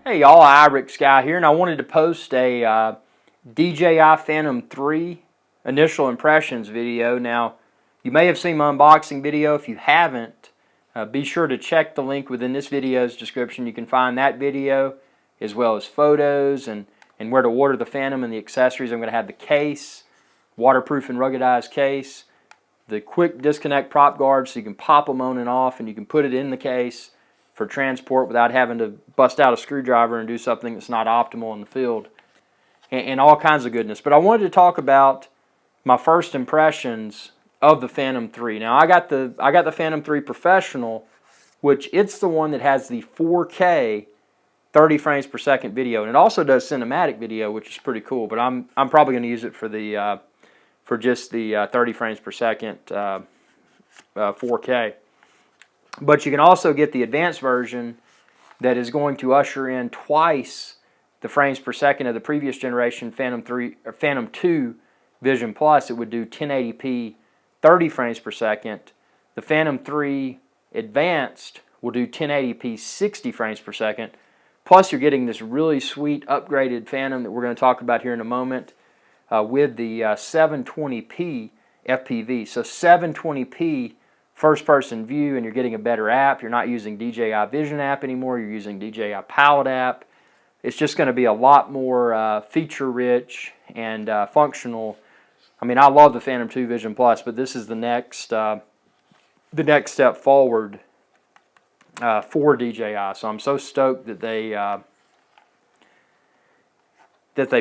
Hey y'all, IrixGuy here, and I wanted to post a DJI Phantom 3 initial impressions video. Now, you may have seen my unboxing video. If you haven't, be sure to check the link within this video's description. You can find that video as well as photos and where to order the Phantom and the accessories. I'm going to have the case, waterproof and ruggedized case, the quick disconnect prop guard so you can pop them on and off and you can put it in the case for transport without having to bust out a screwdriver and do something that's not optimal in the field, and all kinds of goodness. But I wanted to talk about my first impressions of the Phantom 3. Now I got the Phantom 3 Professional, which it's the one that has the 4K 30 frames per second video, and it also does cinematic video, which is pretty cool. But I'm probably going to use it for the for just the 30 frames per second 4K. But you can also get the advanced version that is going to usher in twice the frames per second of the previous generation Phantom 2 Vision Plus. It would do 1080p 30 frames per second. The Phantom 3 Advanced will do 1080p 60 frames per second. Plus you're getting this really sweet upgraded Phantom that we're going to talk about here in a moment with the 720p FPV. So 720p first-person view, and you're getting a better app. You're not using DJI Vision app anymore. You're using DJI Pilot app. It's just going to be a lot more feature-rich and functional. I mean, I love the Phantom 2 Vision Plus, but this is the next step forward for DJI. So I'm so stoked that they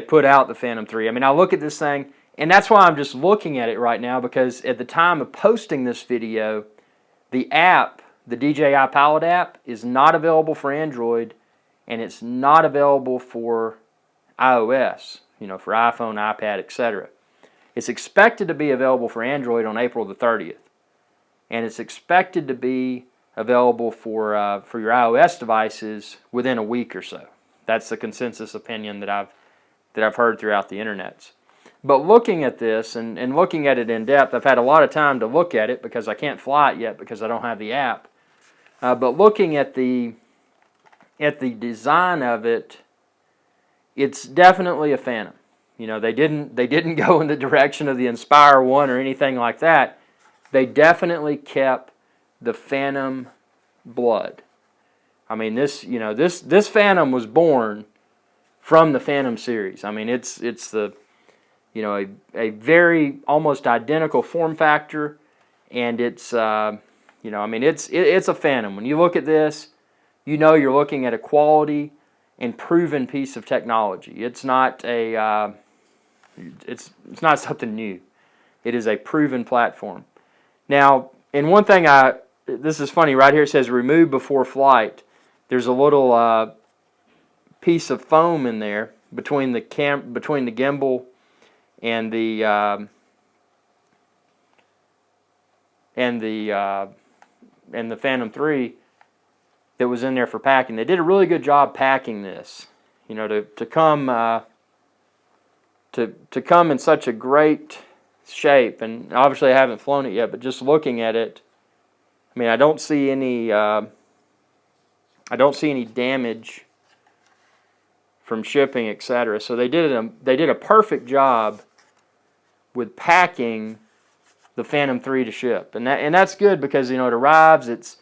put out the Phantom 3. I mean, I look at this thing, and that's why I'm just looking at it right now, because at the time of posting this video, the app, the DJI Pilot app, is not available for Android, and it's not available for iOS, for iPhone, iPad, etc. It's expected to be available for Android on April the 30th, and it's expected to be available for your iOS devices within a week or so. That's the consensus opinion that I've heard throughout the internets. But looking at this and looking at it in depth, I've had a lot of time to look at it because I can't fly it yet because I don't have the app. But looking at the design of it, it's definitely a Phantom. They didn't go in the direction of the Inspire 1 or anything like that. They definitely kept the Phantom blood. I mean, this Phantom was born from the Phantom series. I mean, it's the a very almost identical form factor, and it's I mean, it's a Phantom. When you look at this, you're looking at a quality and proven piece of technology. It's not it's not something new. It is a proven platform. Now, and one thing this is funny right here. It says remove before flight. There's a little piece of foam in there between the gimbal and the Phantom 3 that was in there for packing. They did a really good job packing this. To come in such a great shape, and obviously I haven't flown it yet, but just looking at it, I mean, I don't see any damage from shipping, etc. So they did a perfect job with packing the Phantom 3 to ship, and that's good because it arrives. It's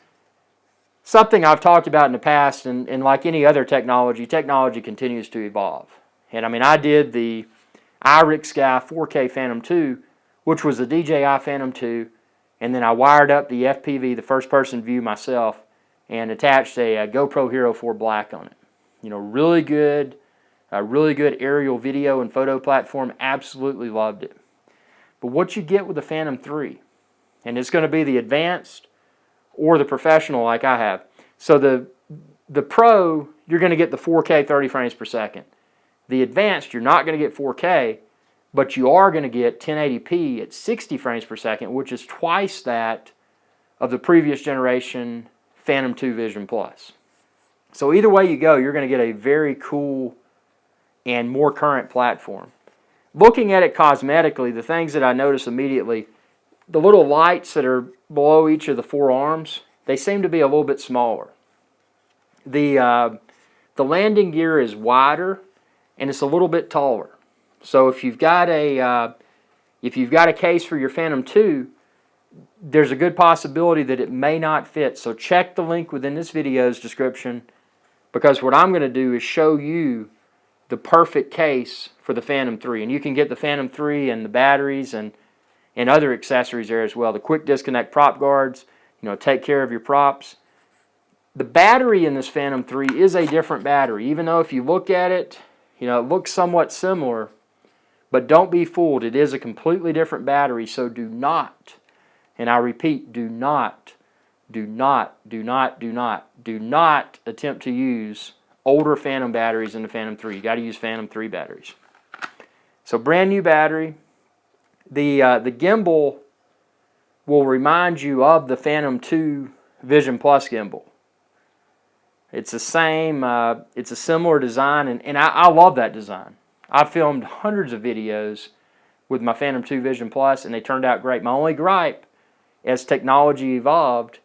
something I've talked about in the past, and like any other technology continues to evolve. And I mean, I did the IrixGuy 4K Phantom 2, which was a DJI Phantom 2, and then I wired up the FPV, the first-person view myself, and attached a GoPro Hero 4 Black on it. Really good aerial video and photo platform. Absolutely loved it. But what you get with the Phantom 3, and it's going to be the Advanced or the Professional like I have. So the Pro, you're going to get the 4K 30 frames per second. The Advanced, you're not going to get 4K, but you are going to get 1080p at 60 frames per second, which is twice that of the previous generation Phantom 2 Vision Plus. So either way you go, you're going to get a very cool and more current platform. Looking at it cosmetically, the things that I notice immediately, the little lights that are below each of the four arms, they seem to be a little bit smaller. The the landing gear is wider and it's a little bit taller. So if you've got a case for your Phantom 2, there's a good possibility that it may not fit. So check the link within this video's description, because what I'm going to do is show you the perfect case for the Phantom 3. And you can get the Phantom 3 and the batteries and other accessories there as well. The quick disconnect prop guards, take care of your props. The battery in this Phantom 3 is a different battery, even though if you look at it, it looks somewhat similar. But don't be fooled. It is a completely different battery, so do not, and I repeat, do not attempt to use older Phantom batteries in the Phantom 3. You got to use Phantom 3 batteries. So brand new battery. The gimbal will remind you of the Phantom 2 Vision Plus gimbal. It's the same, it's a similar design, and I love that design. I've filmed hundreds of videos with my Phantom 2 Vision Plus, and they turned out great. My only gripe, as technology evolved,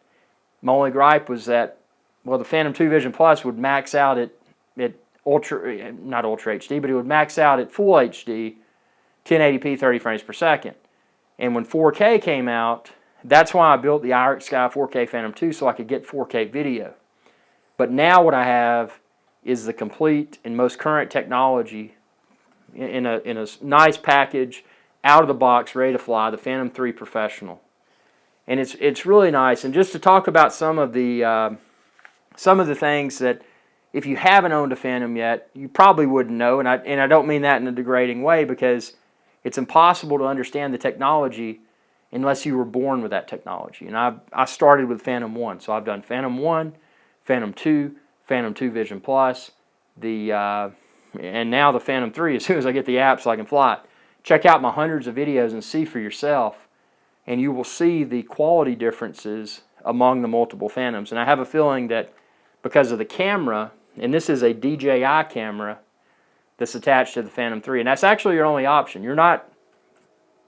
was that, well, the Phantom 2 Vision Plus would max out at not Ultra HD, but it would max out at Full HD, 1080p, 30 frames per second. And when 4K came out, that's why I built the IrixGuy 4K Phantom 2, so I could get 4K video. But now what I have is the complete and most current technology in a nice package, out of the box, ready to fly, the Phantom 3 Professional. And it's really nice. And just to talk about some of the things that, if you haven't owned a Phantom yet, you probably wouldn't know. And I don't mean that in a degrading way, because it's impossible to understand the technology unless you were born with that technology. And I started with Phantom 1, so I've done Phantom 1, Phantom 2, Phantom 2 Vision Plus, and now the Phantom 3 as soon as I get the app so I can fly it. Check out my hundreds of videos and see for yourself, and you will see the quality differences among the multiple Phantoms. And I have a feeling that because of the camera, and this is a DJI camera that's attached to the Phantom 3, and that's actually your only option. You're not,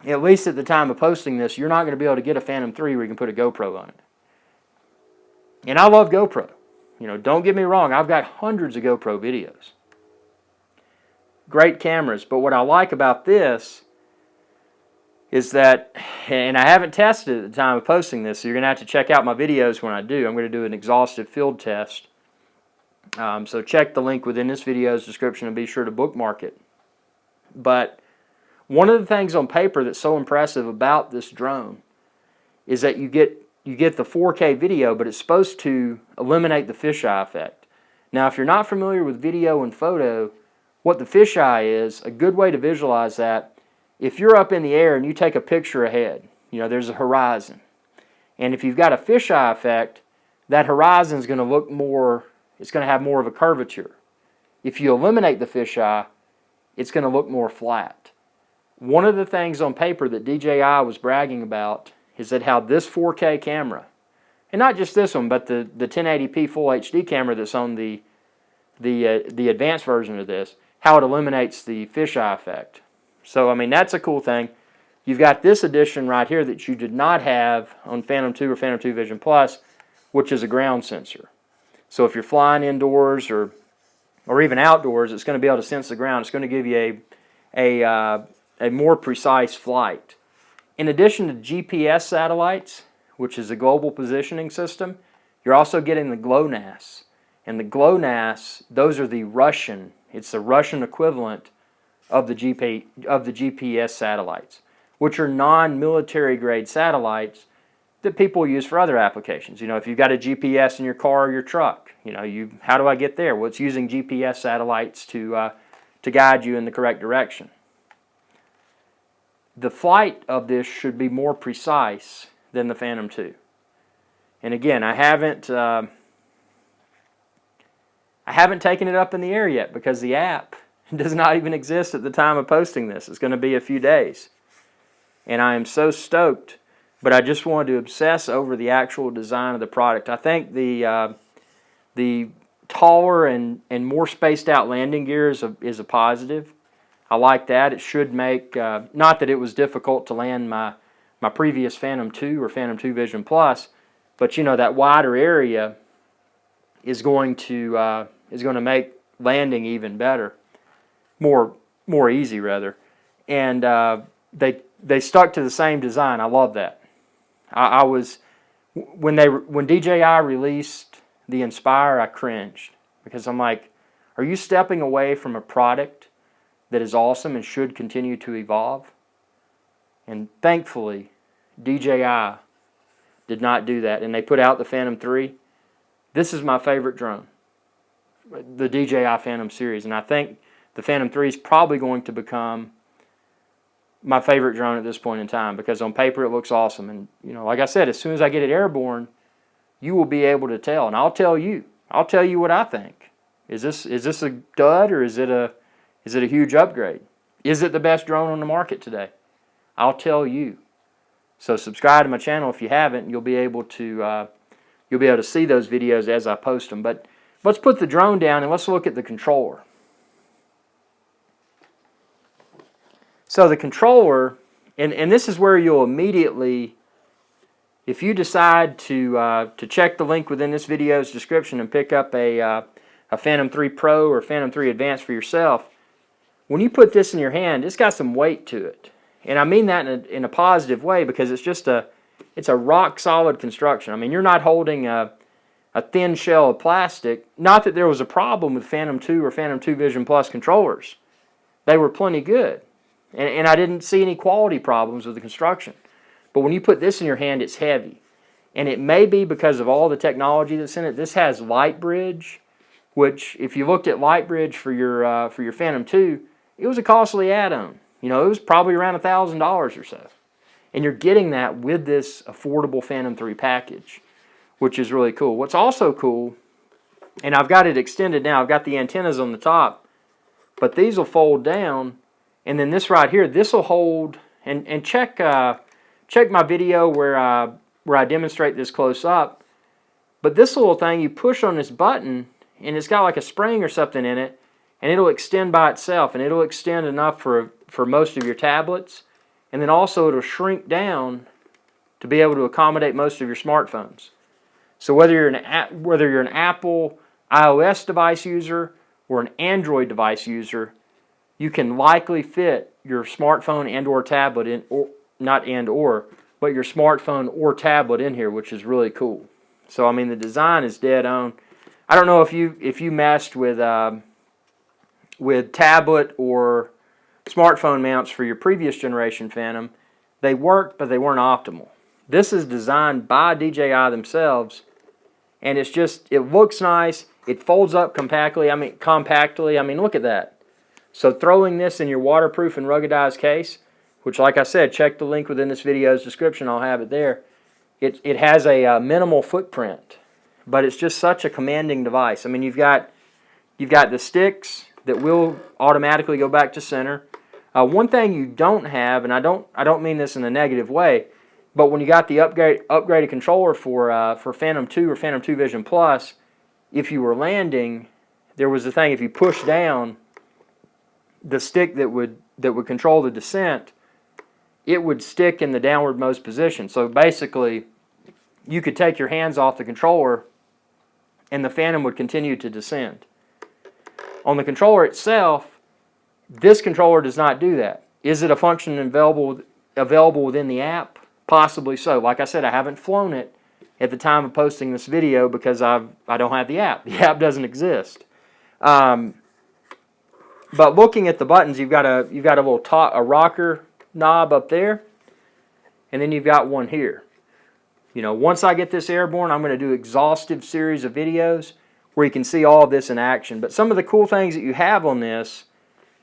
at least at the time of posting this, you're not going to be able to get a Phantom 3 where you can put a GoPro on it. And I love GoPro. Don't get me wrong, I've got hundreds of GoPro videos. Great cameras, but what I like about this is that, and I haven't tested it at the time of posting this, so you're going to have to check out my videos when I do. I'm going to do an exhaustive field test. So check the link within this video's description and be sure to bookmark it. But one of the things on paper that's so impressive about this drone is that you get the 4K video, but it's supposed to eliminate the fisheye effect. Now, if you're not familiar with video and photo, what the fisheye is, a good way to visualize that, if you're up in the air and you take a picture ahead, there's a horizon. And if you've got a fisheye effect, that horizon is going to look more, it's going to have more of a curvature. If you eliminate the fisheye, it's going to look more flat. One of the things on paper that DJI was bragging about is that how this 4K camera, and not just this one, but the 1080p Full HD camera that's on the advanced version of this, how it eliminates the fisheye effect. So, I mean, that's a cool thing. You've got this edition right here that you did not have on Phantom 2 or Phantom 2 Vision Plus, which is a ground sensor. So if you're flying indoors or even outdoors, it's going to be able to sense the ground. It's going to give you a more precise flight. In addition to GPS satellites, which is a global positioning system, you're also getting the GLONASS. And the GLONASS, those are the Russian, it's the Russian equivalent of the GPS satellites, which are non-military grade satellites that people use for other applications. If you've got a GPS in your car or your truck, how do I get there? Well, it's using GPS satellites to guide you in the correct direction. The flight of this should be more precise than the Phantom 2. And again, I haven't taken it up in the air yet because the app does not even exist at the time of posting this. It's going to be a few days. And I am so stoked, but I just wanted to obsess over the actual design of the product. I think the taller and more spaced out landing gear is a positive. I like that. It should make, not that it was difficult to land my previous Phantom 2 or Phantom 2 Vision Plus, but that wider area is going to make landing even better, more easy rather. And they stuck to the same design. I love that. I was when DJI released the Inspire, I cringed because I'm like, are you stepping away from a product that is awesome and should continue to evolve? And thankfully, DJI did not do that, and they put out the Phantom 3. This is my favorite drone, the DJI Phantom series, and I think the Phantom 3 is probably going to become my favorite drone at this point in time because on paper it looks awesome. And you know, like I said, as soon as I get it airborne, you will be able to tell, and I'll tell you what I think. Is this a dud or is it a huge upgrade? Is it the best drone on the market today? I'll tell you. So subscribe to my channel if you haven't. You'll be able to see those videos as I post them. But let's put the drone down and let's look at the controller. So the controller, and this is where you'll immediately, if you decide to check the link within this video's description and pick up a Phantom 3 Pro or Phantom 3 Advanced for yourself, when you put this in your hand, it's got some weight to it. And I mean that in a positive way because it's a rock solid construction. I mean, you're not holding a thin shell of plastic. Not that there was a problem with Phantom 2 or Phantom 2 Vision Plus controllers. They were plenty good. And I didn't see any quality problems with the construction. But when you put this in your hand, it's heavy. And it may be because of all the technology that's in it. This has light bridge, which if you looked at light bridge for your Phantom 2, it was a costly add-on. You know, it was probably around $1,000 or so. And you're getting that with this affordable Phantom 3 package, which is really cool. What's also cool, and I've got it extended now, I've got the antennas on the top, but these will fold down, and then this right here, this will hold, and check my video where I demonstrate this close up, but this little thing, you push on this button, and it's got like a spring or something in it, and it'll extend by itself, and it'll extend enough for most of your tablets, and then also it'll shrink down to be able to accommodate most of your smartphones. So whether you're an Apple iOS device user or an Android device user, you can likely fit your smartphone and or tablet in, or not and or, but your smartphone or tablet in here, which is really cool. So I mean, the design is dead on. I don't know if you messed with tablet or smartphone mounts for your previous generation Phantom. They worked, but they weren't optimal. This is designed by DJI themselves, and it looks nice. It folds up compactly. I mean, look at that. So throwing this in your waterproof and ruggedized case, which like I said, check the link within this video's description. I'll have it there. It has a minimal footprint, but it's just such a commanding device. I mean, you've got the sticks that will automatically go back to center. One thing you don't have, and I don't mean this in a negative way, but when you got the upgraded controller for Phantom 2 or Phantom 2 Vision Plus, if you were landing, there was a thing, if you push down the stick that would control the descent, it would stick in the downwardmost position. So basically, you could take your hands off the controller and the Phantom would continue to descend. On the controller itself, this controller does not do that. Is it a function available within the app? Possibly so. Like I said, I haven't flown it at the time of posting this video because I don't have the app. The app doesn't exist. But looking at the buttons, you've got a little a rocker knob up there, and then you've got one here. You know, once I get this airborne, I'm going to do an exhaustive series of videos where you can see all of this in action. But some of the cool things that you have on this,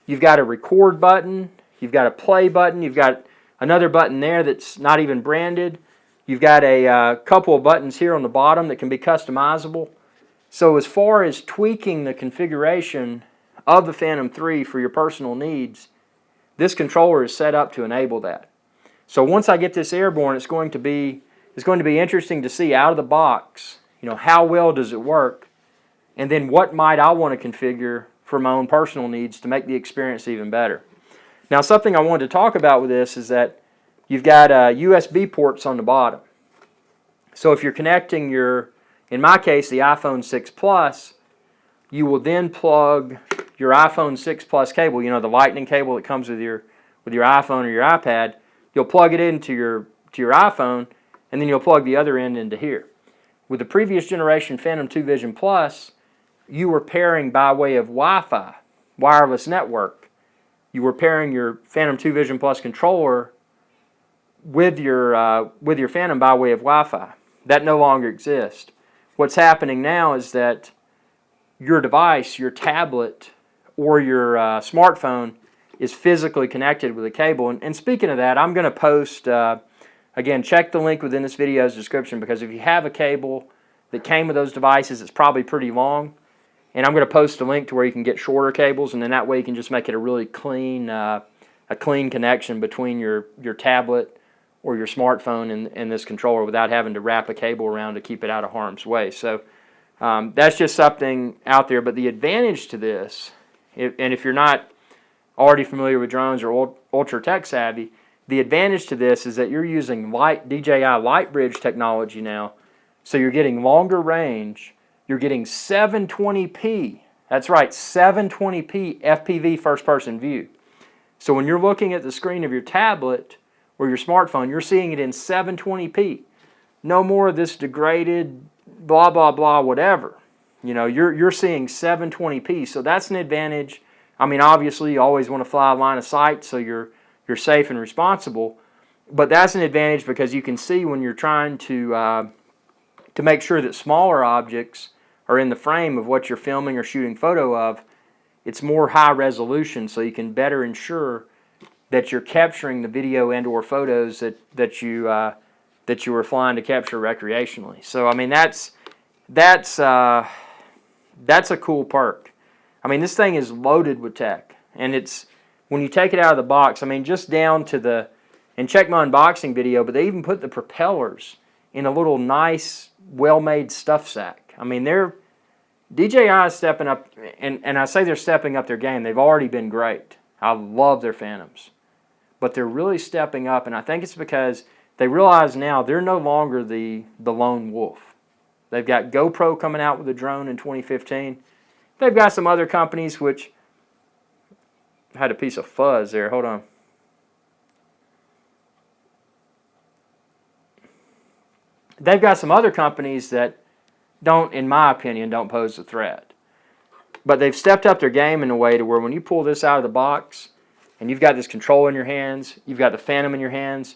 you've got a record button, you've got a play button, you've got another button there that's not even branded. You've got a couple of buttons here on the bottom that can be customizable. So as far as tweaking the configuration of the Phantom 3 for your personal needs, this controller is set up to enable that. So once I get this airborne, it's going to be interesting to see out of the box, you know, how well does it work, and then what might I want to configure for my own personal needs to make the experience even better. Now, something I wanted to talk about with this is that you've got USB ports on the bottom. So if you're connecting in my case, the iPhone 6 Plus you will then plug your iPhone 6 Plus cable, you know, the lightning cable that comes with your iPhone or your iPad. You'll plug it into your iPhone, and then you'll plug the other end into here. With the previous generation Phantom 2 Vision Plus, you were pairing by way of Wi-Fi, wireless network. You were pairing your Phantom 2 Vision Plus controller with your Phantom by way of Wi-Fi. That no longer exists. What's happening now is that your device, your tablet, or your smartphone is physically connected with a cable. And speaking of that, I'm going to post, again, check the link within this video's description, because if you have a cable that came with those devices, it's probably pretty long. And I'm going to post a link to where you can get shorter cables, and then that way you can just make it a really clean, connection between your tablet or your smartphone and this controller without having to wrap a cable around to keep it out of harm's way. So that's just something out there. But the advantage to this, and if you're not already familiar with drones or ultra tech savvy, the advantage to this is that you're using DJI LightBridge technology now, so you're getting longer range. You're getting 720p. That's right, 720p FPV first-person view. So when you're looking at the screen of your tablet or your smartphone, you're seeing it in 720p. No more of this degraded blah, blah, blah, whatever. You know, you're seeing 720p, so that's an advantage. I mean, obviously, you always want to fly line of sight so you're safe and responsible, but that's an advantage because you can see when you're trying to make sure that smaller objects are in the frame of what you're filming or shooting photo of. It's more high resolution, so you can better ensure that you're capturing the video and or photos that you were flying to capture recreationally. So I mean, that's a cool perk. I mean, this thing is loaded with tech, and it's, when you take it out of the box, I mean, just down to and check my unboxing video, but they even put the propellers in a little nice, well-made stuff sack. I mean, DJI is stepping up, and I say they're stepping up their game. They've already been great. I love their Phantoms. But they're really stepping up, and I think it's because they realize now they're no longer the lone wolf. They've got GoPro coming out with a drone in 2015. They've got some other companies which had a piece of fuzz there. Hold on. They've got some other companies that don't, in my opinion, don't pose a threat. But they've stepped up their game in a way to where when you pull this out of the box and you've got this control in your hands, you've got the Phantom in your hands,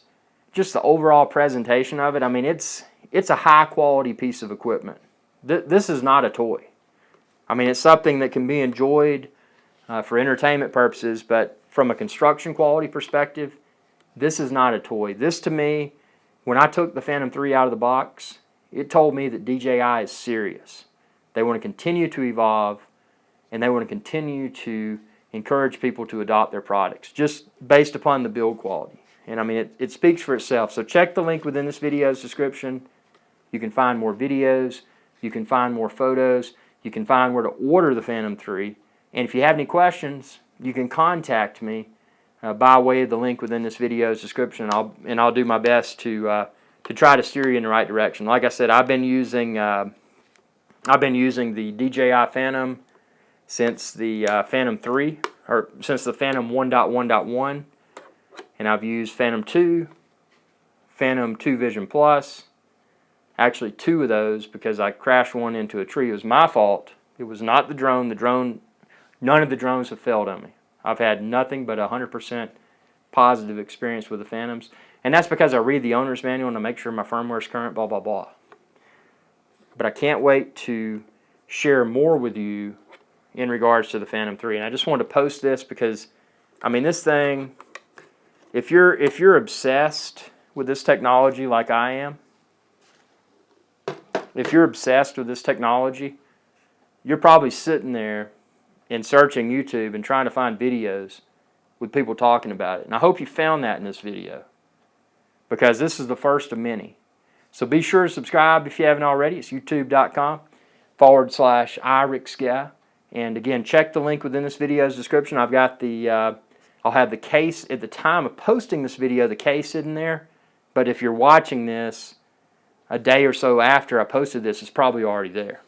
just the overall presentation of it, I mean, it's a high-quality piece of equipment. This is not a toy. I mean, it's something that can be enjoyed for entertainment purposes, but from a construction quality perspective, this is not a toy. This, to me, when I took the Phantom 3 out of the box, it told me that DJI is serious. They want to continue to evolve, and they want to continue to encourage people to adopt their products, just based upon the build quality. And I mean, it speaks for itself. So check the link within this video's description. You can find more videos. You can find more photos. You can find where to order the Phantom 3. And if you have any questions, you can contact me by way of the link within this video's description. I'll do my best to try to steer you in the right direction. Like I said, I've been using the DJI Phantom since the Phantom 3, or since the Phantom 1.1.1, and I've used Phantom 2, Phantom 2 Vision Plus, actually two of those because I crashed one into a tree. It was my fault. It was not the drone. None of the drones have failed on me. I've had nothing but 100% positive experience with the Phantoms. And that's because I read the owner's manual and I make sure my firmware is current, blah, blah, blah. But I can't wait to share more with you in regards to the Phantom 3. And I just wanted to post this because, I mean, this thing, if you're obsessed with this technology like I am, if you're obsessed with this technology, you're probably sitting there and searching YouTube and trying to find videos with people talking about it. And I hope you found that in this video, because this is the first of many. So be sure to subscribe if you haven't already. It's youtube.com/IrixGuy. And again, check the link within this video's description. I've got I'll have the case at the time of posting this video, the case in there. But if you're watching this a day or so after I posted this, it's probably already there.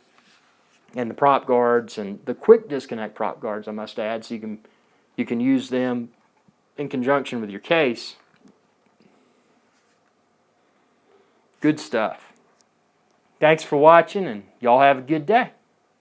and the prop guards, and the quick disconnect prop guards, I must add, so you can use them in conjunction with your case. Good stuff. Thanks for watching, and y'all have a good day.